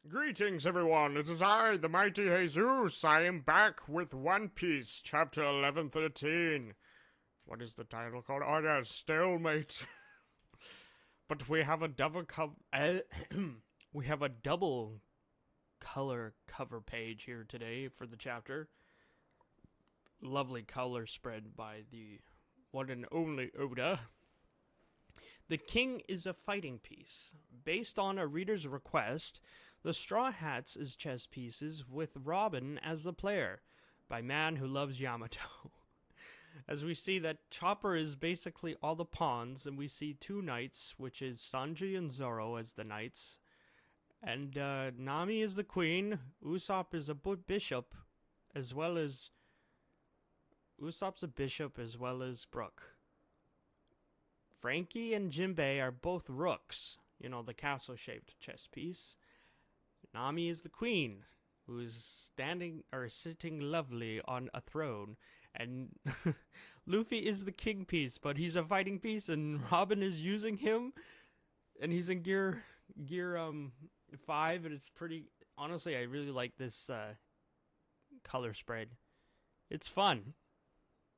Greetings, everyone. It is I, the mighty Haysoos. I am back with One Piece, chapter 1113. What is the title called? Oh, yeah, Stalemate. But we have a we have a double color cover page here today for the chapter. Lovely color spread by the one and only Oda. The King is a fighting piece. Based on a reader's request, the Straw Hats is chess pieces with Robin as the player, by Man Who Loves Yamato. As we see that Chopper is basically all the pawns, and we see two knights, which is Sanji and Zoro as the knights, and Nami is the queen, Usopp is a bishop, as well as Brook. Frankie and Jinbei are both rooks, the castle-shaped chess piece. Nami is the queen, who is sitting lovely on a throne, and Luffy is the king piece, but he's a fighting piece, and Robin is using him, and he's in gear 5, and it's pretty. Honestly, I really like this color spread. It's fun.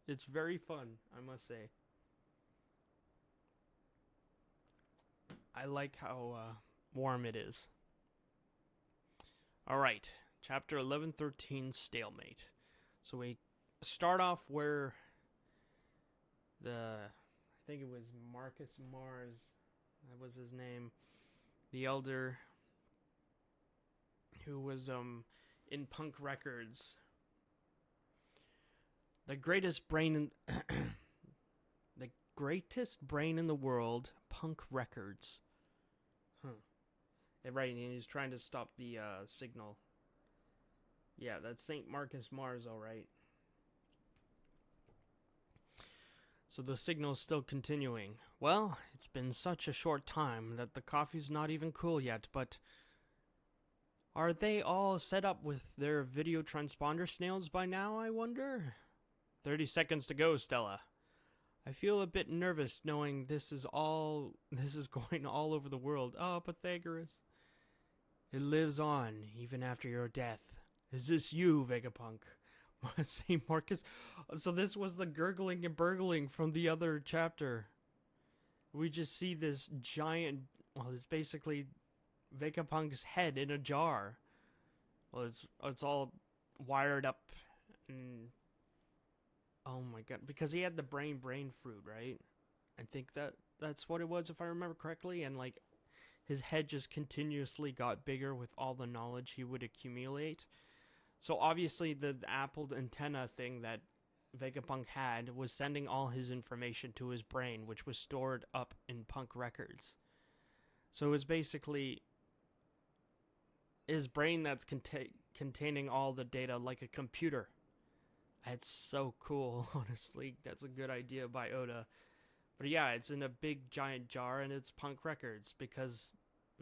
It's very fun, I must say. I like how warm it is. Alright, chapter 1113, Stalemate. So we start off where I think it was Marcus Mars, that was his name, the elder, who was in Punk Records. The greatest brain in the world, Punk Records. Right, and he's trying to stop the signal. Yeah, that's St. Marcus Mars, alright. So the signal's still continuing. Well, it's been such a short time that the coffee's not even cool yet, but are they all set up with their video transponder snails by now, I wonder? 30 seconds to go, Stella. I feel a bit nervous knowing this is going all over the world. Oh, Pythagoras. It lives on, even after your death. Is this you, Vegapunk? St. Marcus? So this was the gurgling and burgling from the other chapter. We just see this giant, it's basically Vegapunk's head in a jar. Well, it's all wired up. And, oh my god, because he had the brain fruit, right? I think that's what it was, if I remember correctly, and his head just continuously got bigger with all the knowledge he would accumulate. So obviously the Apple antenna thing that Vegapunk had was sending all his information to his brain, which was stored up in Punk Records. So it was basically his brain that's containing all the data like a computer. That's so cool, honestly. That's a good idea by Oda. But yeah, it's in a big giant jar, and it's Punk Records, because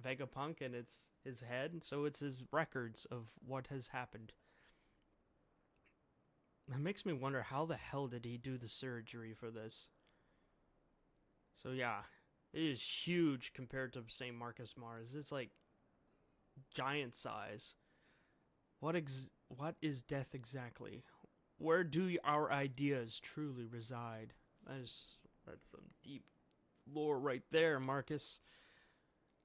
Vegapunk, and it's his head, so it's his records of what has happened. That makes me wonder, how the hell did he do the surgery for this? So yeah, it is huge compared to St. Marcus Mars. It's like giant size. What is death exactly? Where do our ideas truly reside? That's some deep lore right there, Marcus.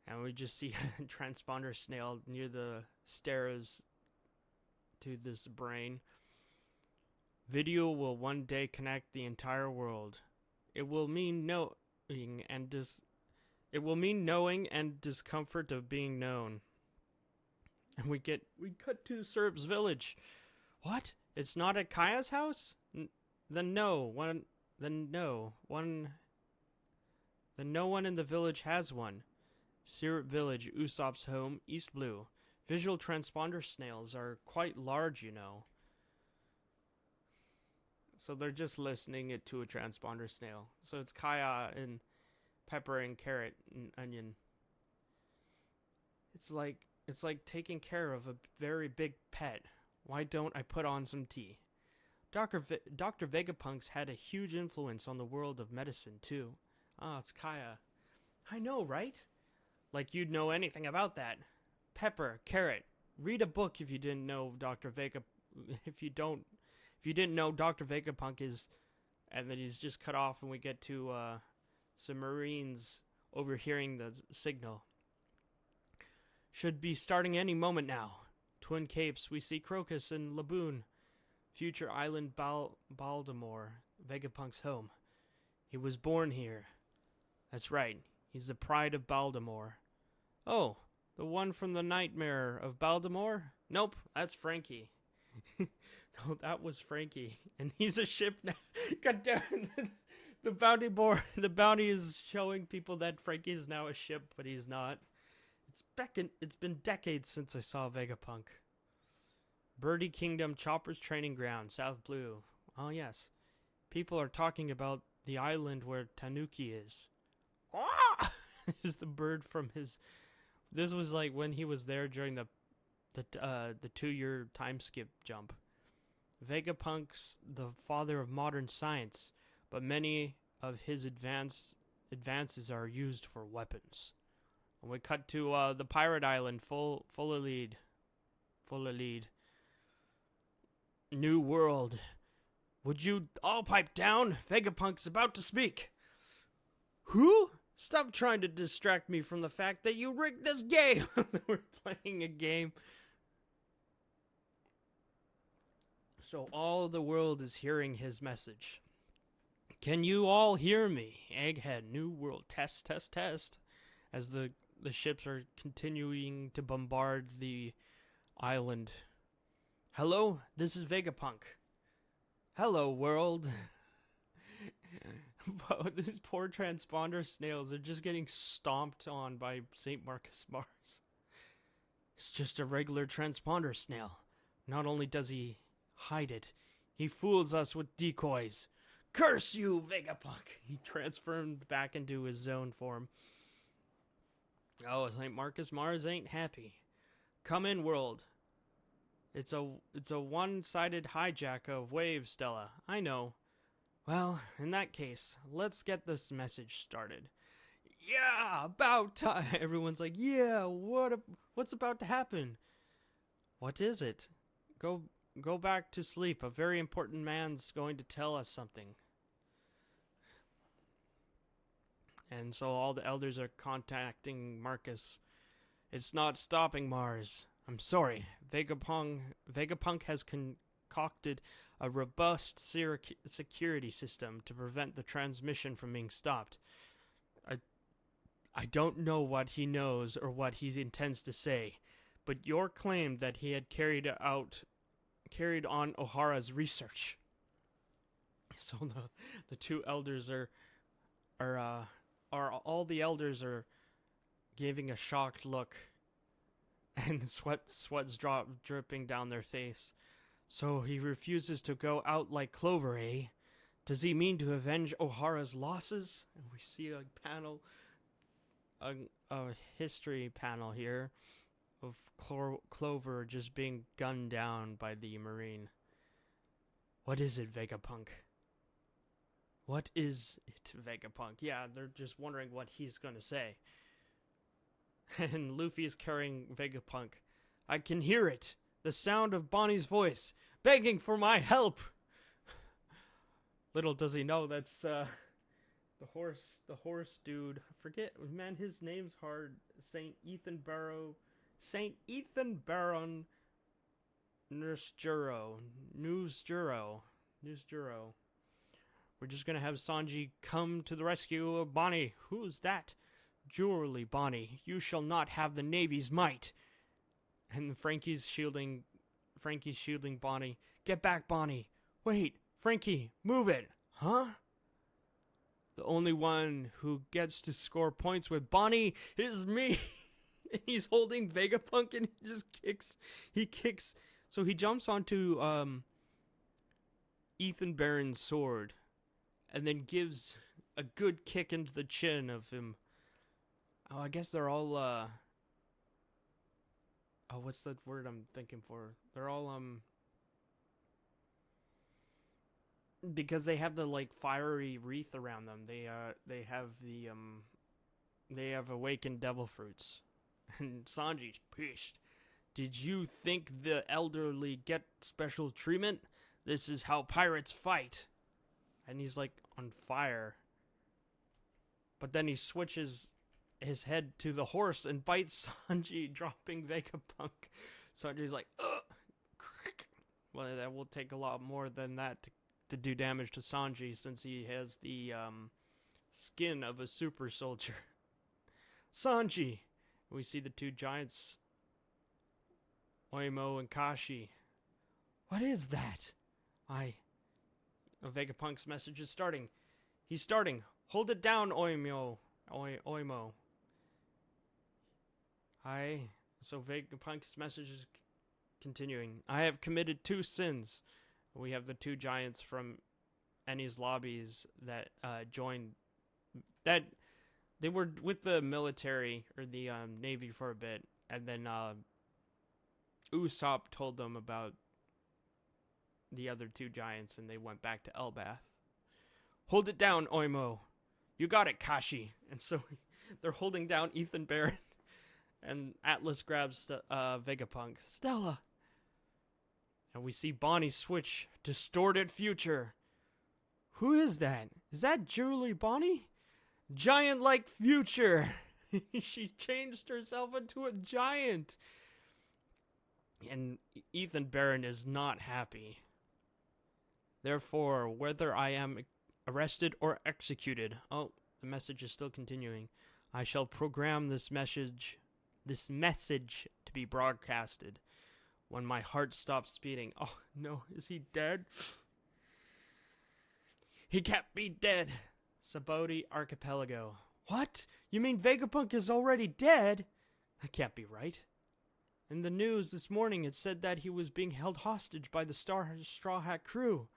And we just see a transponder snail near the stairs to this brain. Video will one day connect the entire world. It will mean knowing and discomfort of being known. And we cut to Syrup's village. What? It's not at Kaya's house? No one in the village has one. Syrup Village, Usopp's home, East Blue. Visual transponder snails are quite large, So they're just listening it to a transponder snail. So it's Kaya and pepper and carrot and onion. It's like taking care of a very big pet. Why don't I put on some tea? Dr. Vegapunk's had a huge influence on the world of medicine, too. Ah, it's Kaya. I know, right? Like you'd know anything about that. Pepper, Carrot. Read a book if you didn't know Dr. Vega. If you didn't know Dr. Vegapunk is, and then he's just cut off, and we get to some Marines overhearing the signal. Should be starting any moment now. Twin Capes, we see Crocus and Laboon. Future island Baltimore, Vegapunk's home. He was born here. That's right. He's the pride of Baltimore. Oh, the one from the Nightmare of Baltimore? Nope, that's Frankie. No, that was Frankie. And he's a ship now. God damn it. The bounty is showing people that Frankie is now a ship, but he's not. It's been decades since I saw Vegapunk. Birdie Kingdom, Chopper's training ground, South Blue. Oh yes. People are talking about the island where Tanuki is. Ah! Is the bird from his... This was like when he was there during the 2-year time skip jump. Vegapunk's the father of modern science, but many of his advances are used for weapons. And we cut to the pirate island, full of lead. New world. Would you all pipe down? Vegapunk's about to speak. Who? Stop trying to distract me from the fact that you rigged this game. We're playing a game. So all the world is hearing his message. Can you all hear me? Egghead, new world, test. As the ships are continuing to bombard the island. Hello, this is Vegapunk. Hello, world. These poor transponder snails are just getting stomped on by St. Marcus Mars. It's just a regular transponder snail. Not only does he hide it, he fools us with decoys. Curse you, Vegapunk! He transformed back into his zone form. Oh, St. Marcus Mars ain't happy. Come in, world. It's a one-sided hijack of waves, Stella. I know. Well, in that case, let's get this message started. Yeah, about time. Everyone's like, yeah, what's about to happen? What is it? Go back to sleep. A very important man's going to tell us something. And so all the elders are contacting Marcus. It's not stopping, Mars. I'm sorry. Vegapunk has concocted a robust security system to prevent the transmission from being stopped. I don't know what he knows or what he intends to say, but your claim that he had carried on O'Hara's research. So the two elders are all the elders are giving a shocked look, and sweat's dripping down their face. So he refuses to go out like Clover, eh? Does he mean to avenge O'Hara's losses? And we see a panel, a history panel here of Clover just being gunned down by the Marine. What is it, Vegapunk? What is it, Vegapunk? Yeah, they're just wondering what he's gonna say. And Luffy is carrying Vegapunk. I can hear it. The sound of Bonnie's voice, begging for my help. Little does he know that's the horse dude. I forget, man, his name's hard. Saint Ethan Baron Newsjuro. We're just gonna have Sanji come to the rescue of Bonnie. Who's that? Jewelry, Bonnie. You shall not have the Navy's might. And Frankie's shielding Bonnie. Get back, Bonnie. Wait, Frankie, move it. Huh? The only one who gets to score points with Bonnie is me. He's holding Vegapunk and he just kicks. So he jumps onto Ethan Baron's sword and then gives a good kick into the chin of him. Oh, I guess they're all what's that word I'm thinking for? They're all because they have the like fiery wreath around them. They have awakened devil fruits. And Sanji's pissed. Did you think the elderly get special treatment? This is how pirates fight. And he's like on fire. But then he switches his head to the horse and bites Sanji, dropping Vegapunk. Sanji's like, ugh. Well, that will take a lot more than that to do damage to Sanji, since he has the skin of a super soldier. Sanji! We see the two giants, Oimo and Kashi. What is that? Vegapunk's message is starting. He's starting. Hold it down, Oimo. Oimo. So Vegapunk's message is continuing. I have committed 2 sins. We have the 2 giants from Eni's lobbies that joined. That they were with the military or the navy for a bit, and then Usopp told them about the other 2 giants, and they went back to Elbath. Hold it down, Oimo. You got it, Kashi. And so they're holding down Ethan Barron, and Atlas grabs Vegapunk. Stella. And we see Bonnie switch. Distorted future. Who is that? Is that Julie Bonnie? Giant-like future. She changed herself into a giant. And Ethan Barron is not happy. Therefore, whether I am arrested or executed. Oh, the message is still continuing. I shall program this message to be broadcasted when my heart stops beating. Oh, no. Is he dead? He can't be dead. Saboti Archipelago. What? You mean Vegapunk is already dead? That can't be right. In the news this morning, it said that he was being held hostage by the Straw Hat crew.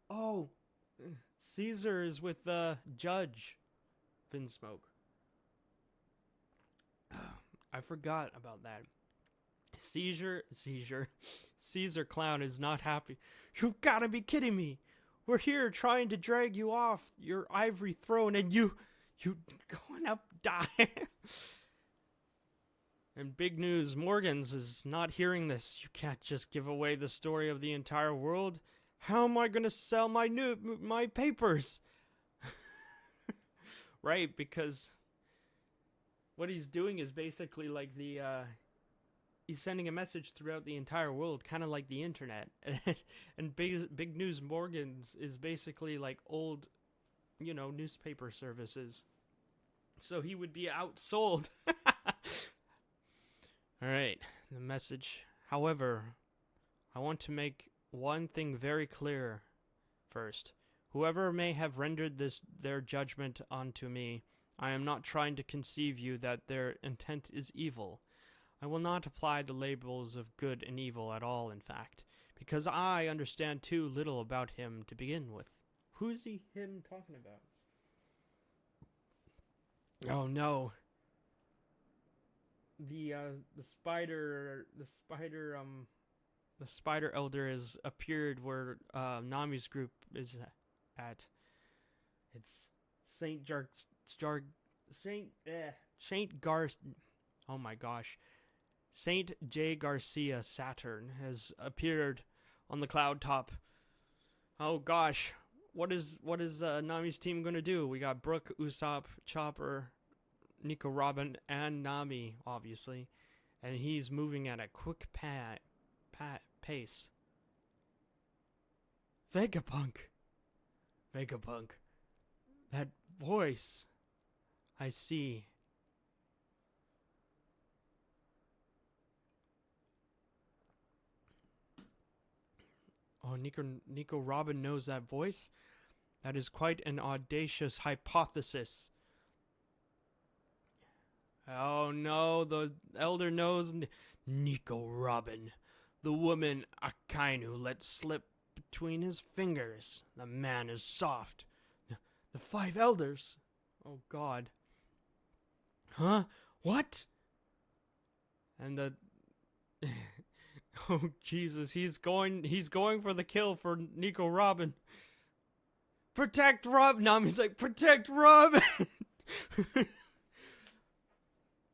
Oh, Caesar is with the judge, Finsmoke. I forgot about that. Caesar Clown is not happy. You've got to be kidding me. We're here trying to drag you off your ivory throne, and you going up die. And big news, Morgans is not hearing this. You can't just give away the story of the entire world. How am I going to sell my papers? Right, because what he's doing is basically like he's sending a message throughout the entire world, kind of like the internet. And big news Morgans is basically like old, newspaper services. So he would be outsold. All right, the message. However, I want to make one thing very clear first. Whoever may have rendered their judgment onto me, I am not trying to conceive you that their intent is evil. I will not apply the labels of good and evil at all, in fact, because I understand too little about him to begin with. Who's him talking about? Oh no. The spider elder has appeared where Nami's group is at. It's Saint J. Garcia Saturn has appeared on the cloud top. Oh gosh, what is Nami's team gonna do? We got Brook, Usopp, Chopper, Nico Robin, and Nami, obviously, and he's moving at a quick pace. Vegapunk, that voice, I see. Oh, Nico Robin knows that voice? That is quite an audacious hypothesis. Oh no, the elder knows Nico Robin, the woman Akainu let slip between his fingers. The man is soft. The 5 elders. Oh god. Huh? What? And the oh Jesus, he's going for the kill for Nico Robin. Protect Robin. Nami's like, protect Robin.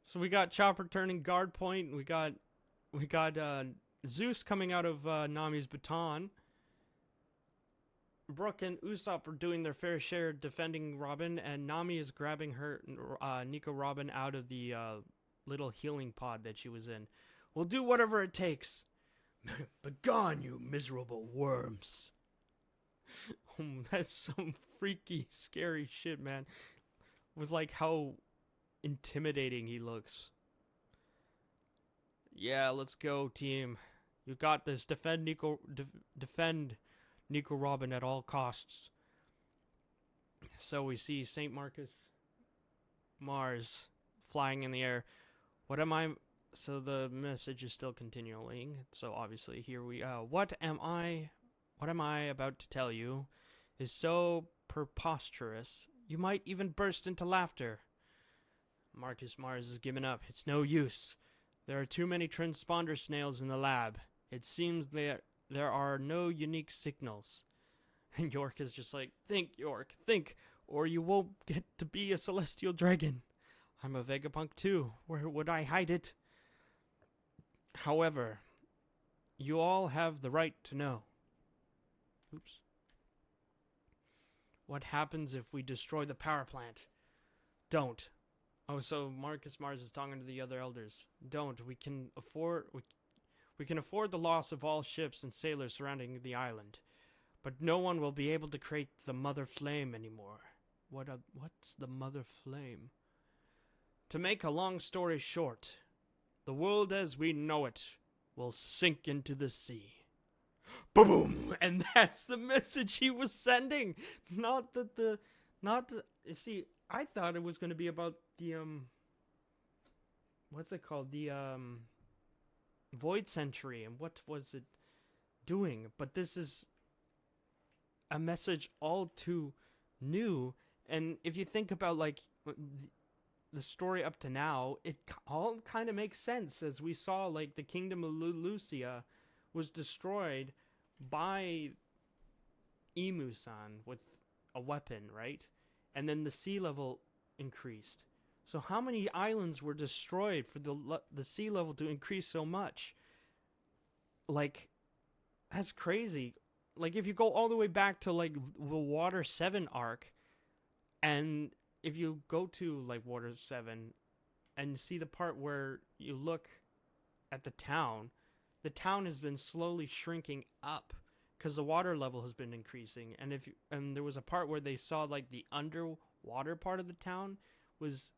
So we got Chopper turning guard point. We got Zeus coming out of Nami's baton. Brooke and Usopp are doing their fair share defending Robin, and Nami is grabbing her Nico Robin out of the little healing pod that she was in. We'll do whatever it takes. Begone, you miserable worms. That's some freaky, scary shit, man. With like how intimidating he looks. Yeah, let's go, team. You got this. Defend Nico Robin at all costs. So we see St. Marcus Mars flying in the air. What am I? So the message is still continuing. So obviously here we what am I about to tell you is so preposterous you might even burst into laughter. Marcus Mars has given up. It's no use. There are too many transponder snails in the lab. It seems there are no unique signals. And York is just like, think, York, think, or you won't get to be a celestial dragon. I'm a Vegapunk too. Where would I hide it? However, you all have the right to know. Oops. What happens if we destroy the power plant? Don't. Oh, so Marcus Mars is talking to the other elders. Don't. We can afford the loss of all ships and sailors surrounding the island. But no one will be able to create the Mother Flame anymore. What's the Mother Flame? To make a long story short, the world as we know it will sink into the sea. Boom! And that's the message he was sending. See, I thought it was going to be about the, what's it called? The, Void Century, and what was it doing? But this is a message all too new, and if you think about, like, the story up to now, it all kind of makes sense, as we saw, like, the kingdom of Lucia was destroyed by Emu-san with a weapon, right? And then the sea level increased. So how many islands were destroyed for the sea level to increase so much? Like, that's crazy. Like, if you go all the way back to, like, the Water 7 arc, and if you go to, like, Water 7 and see the part where you look at the town has been slowly shrinking up because the water level has been increasing. And there was a part where they saw, like, the underwater part of the town was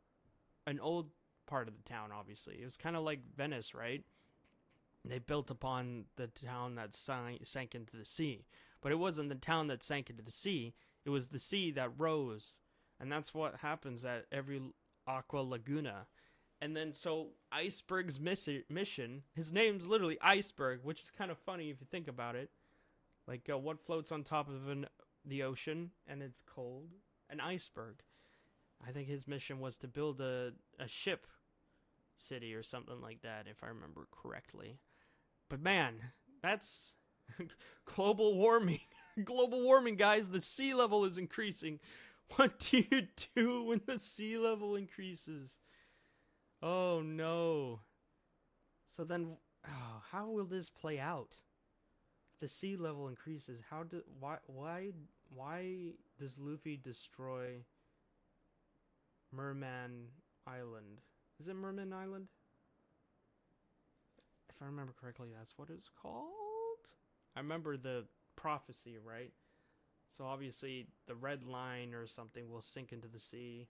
an old part of the town, obviously. It was kind of like Venice, right? They built upon the town that sank into the sea. But it wasn't the town that sank into the sea. It was the sea that rose. And that's what happens at every Aqua Laguna. And then, so, Iceberg's mission, his name's literally Iceberg, which is kind of funny if you think about it. Like, what floats on top of the ocean, and it's cold? An iceberg. I think his mission was to build a ship city or something like that, if I remember correctly. But man, that's global warming. Global warming, guys. The sea level is increasing. What do you do when the sea level increases? Oh no. So then, how will this play out? If the sea level increases, why does Luffy destroy Merman Island? Is it Merman Island? If I remember correctly, that's what it's called? I remember the prophecy, right? So obviously the red line or something will sink into the sea.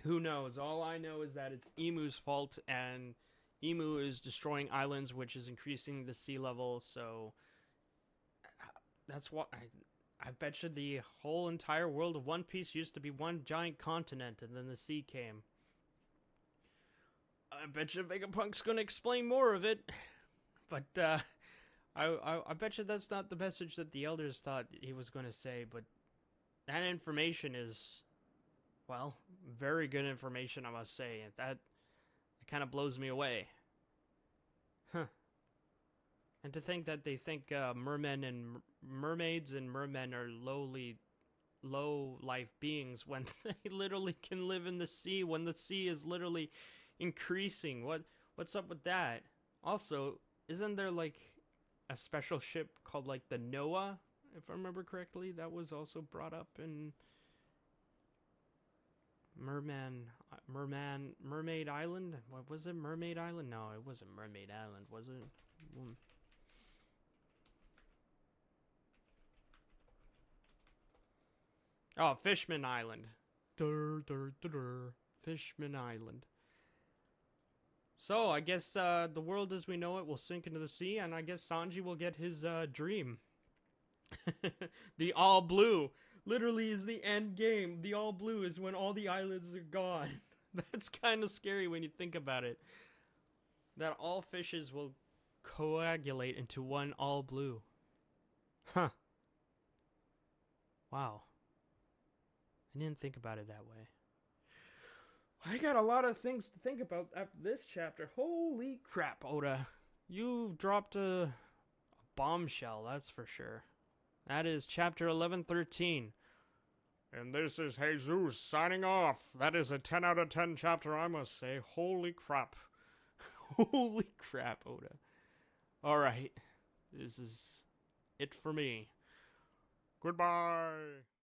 Who knows? All I know is that it's Emu's fault, and Emu is destroying islands, which is increasing the sea level, so that's what I bet you the whole entire world of One Piece used to be one giant continent, and then the sea came. I bet you Vegapunk's gonna explain more of it, but I bet you that's not the message that the elders thought he was gonna say, but that information is, well, very good information, I must say. It kind of blows me away. Huh. And to think that they think mermaids and mermen are lowly low life beings when they literally can live in the sea when the sea is literally increasing? What's up with that? Also, isn't there like a special ship called like the Noah, if I remember correctly, that was also brought up in Mermaid Island? What was it? Mermaid Island? No, it wasn't Mermaid Island, was it? Oh, Fishman Island. Fishman Island. So, I guess the world as we know it will sink into the sea, and I guess Sanji will get his dream. The all blue. Literally is the end game. The all blue is when all the islands are gone. That's kind of scary when you think about it. That all fishes will coagulate into one all blue. Huh. Wow. I didn't think about it that way. I got a lot of things to think about after this chapter. Holy crap, Oda. You've dropped a bombshell, that's for sure. That is chapter 1113. And this is Haysoos signing off. That is a 10 out of 10 chapter, I must say. Holy crap. Holy crap, Oda. Alright. This is it for me. Goodbye.